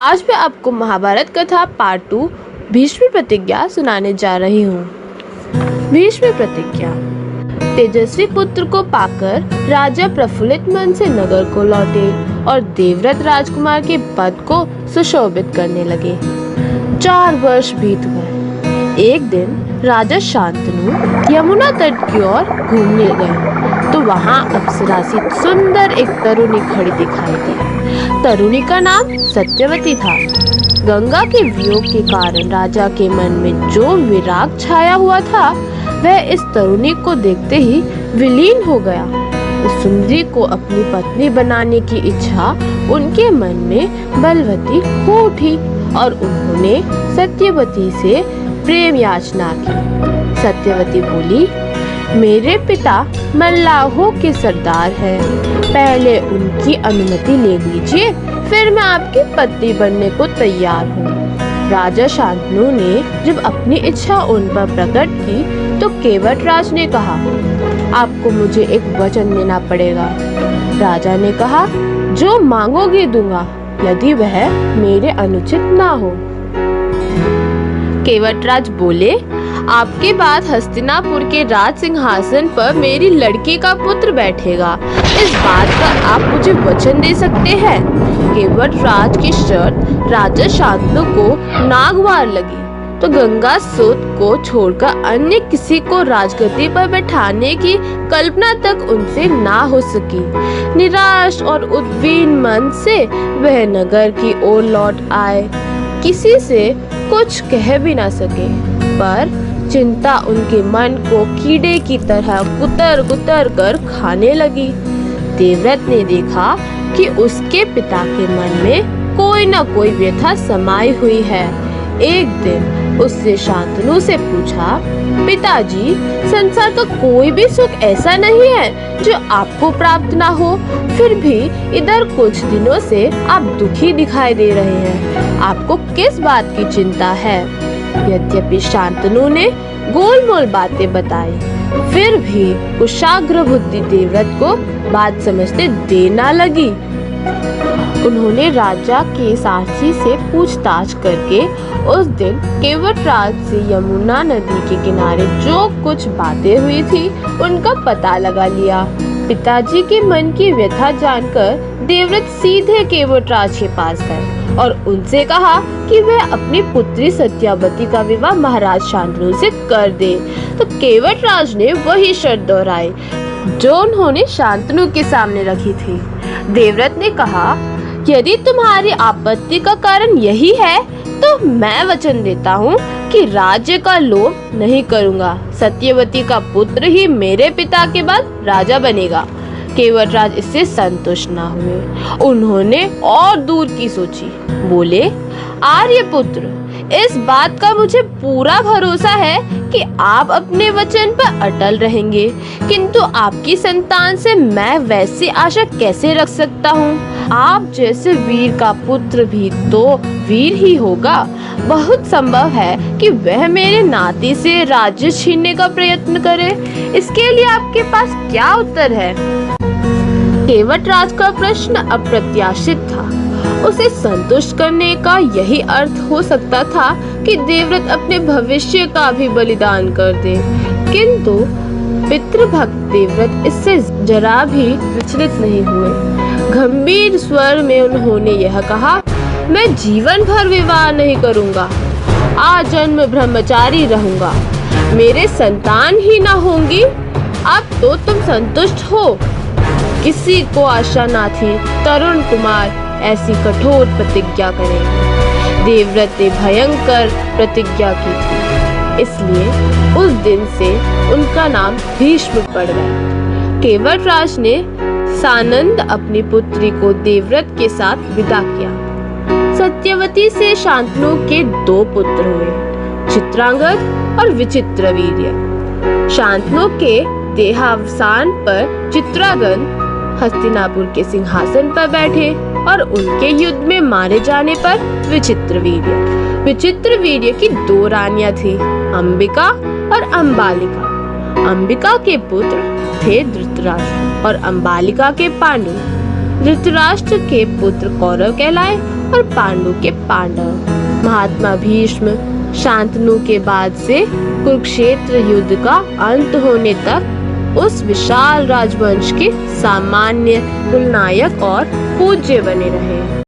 आज मैं आपको महाभारत कथा पार्ट 2 भीष्म प्रतिज्ञा सुनाने जा रही हूँ। भीष्म प्रतिज्ञा। तेजस्वी पुत्र को पाकर राजा प्रफुल्लित मन से नगर को लौटे और देवव्रत राजकुमार के पद को सुशोभित करने लगे। 4 वर्ष बीत गए। एक दिन राजा शांतनु यमुना तट की ओर घूमने गए तो वहां अप्सरा सी सुंदर एक तरुणी खड़ी दिखाई दी। तरुणी का नाम सत्यवती था। गंगा के वियोग के कारण राजा के मन में जो विराग छाया हुआ था वह इस तरुणी को देखते ही विलीन हो गया। उस सुंदरी को अपनी पत्नी बनाने की इच्छा उनके मन में बलवती हो उठी और उन्होंने सत्यवती से प्रेम याचना की। सत्यवती बोली, मेरे पिता मल्लाहों के सरदार हैं, पहले उनकी अनुमति ले लीजिए, फिर मैं आपकी पत्नी बनने को तैयार हूँ। राजा शांतनु ने जब अपनी इच्छा उन पर प्रकट की तो केवटराज ने कहा, आपको मुझे एक वचन देना पड़ेगा। राजा ने कहा, जो मांगोगे दूंगा, यदि वह मेरे अनुचित ना हो। केवटराज बोले, आपके बाद हस्तिनापुर के राज सिंहासन पर मेरी लड़की का पुत्र बैठेगा, इस बात का आप मुझे वचन दे सकते हैं। केवटराज की शर्त राजा शांतनु को नागवार लगी तो गंगा सुत को छोड़कर अन्य किसी को राजगद्दी पर बैठाने की कल्पना तक उनसे ना हो सकी। निराश और उद्विग्न मन से वह नगर की ओर लौट आए। किसी से कुछ कह भी ना सके, पर चिंता उनके मन को कीड़े की तरह कुतर कुतर कर खाने लगी। देवव्रत ने देखा कि उसके पिता के मन में कोई न कोई व्यथा समाई हुई है। एक दिन उससे शांतनु से पूछा, पिताजी, संसार का कोई भी सुख ऐसा नहीं है जो आपको प्राप्त ना हो, फिर भी इधर कुछ दिनों से आप दुखी दिखाई दे रहे हैं, आपको किस बात की चिंता है? यद्यपि शांतनु ने गोलमोल बातें बताई, फिर भी कुशाग्र बुद्धि देवव्रत को बात समझते देना लगी। उन्होंने राजा के सारथी से पूछताछ करके उस दिन केवटराज से यमुना नदी के किनारे जो कुछ बातें हुई थी उनका पता लगा लिया। पिताजी के मन की व्यथा जानकर देवव्रत सीधे केवटराज के पास गए और उनसे कहा कि वह अपनी पुत्री सत्यवती का विवाह महाराज शांतनु से कर दे। तो केवटराज ने वही शर्त दोहराई जो उन्होंने शांतनु के सामने रखी थी। देवव्रत ने कहा, यदि तुम्हारी आपत्ति का कारण यही है तो मैं वचन देता हूँ कि राज्य का लोभ नहीं करूँगा। सत्यवती का पुत्र ही मेरे पिता के बाद राजा बनेगा। केवटराज इससे संतुष्ट न हुए। उन्होंने और दूर की सोची। बोले, आर्यपुत्र, इस बात का मुझे पूरा भरोसा है कि आप अपने वचन पर अटल रहेंगे, किंतु आपकी संतान से मैं वैसी आशा कैसे रख सकता हूँ? आप जैसे वीर का पुत्र भी तो वीर ही होगा। बहुत संभव है कि वह मेरे नाती से राज्य छीनने का प्रयत्न करे। इसके लिए आपके पास क्या उत्तर है? केवटराज का प्रश्न अप्रत्याशित था। उसे संतुष्ट करने का यही अर्थ हो सकता था कि देवव्रत अपने भविष्य का भी बलिदान कर दे, किंतु पितृभक्त देवव्रत इससे जरा भी विचलित नहीं हुए। गंभीर स्वर में उन्होंने यह कहा, मैं जीवन भर विवाह नहीं करूंगा, आजन्म ब्रह्मचारी रहूंगा। मेरे संतान ही ना होंगी, अब तो तुम संतुष्ट हो। किसी को आशा ना थी तरुण कुमार ऐसी कठोर प्रतिज्ञा करेंगे। देवव्रत ने भयंकर प्रतिज्ञा की थी, इसलिए उस दिन से उनका नाम भीष्म पड़ गया। केवटराज ने सानंद अपनी पुत्री को देवव्रत के साथ विदा किया। सत्यवती से शांतनु के 2 पुत्र हुए, चित्रांगद और विचित्रवीर्य। शांतनु के देहावसान पर चित्रांगद हस्तिनापुर के सिंहासन पर बैठे और उनके युद्ध में मारे जाने पर विचित्रवीर्य की 2 रानियां थी, अंबिका और अंबालिका। अंबिका के पुत्र थे धृतराष्ट्र और अंबालिका के पांडु। धृतराष्ट्र के पुत्र कौरव कहलाए और पांडु के पांडव। महात्मा भीष्म शांतनु के बाद से कुरुक्षेत्र युद्ध का अंत होने तक उस विशाल राजवंश के सामान्य कुलनायक और पूज्य बने रहे।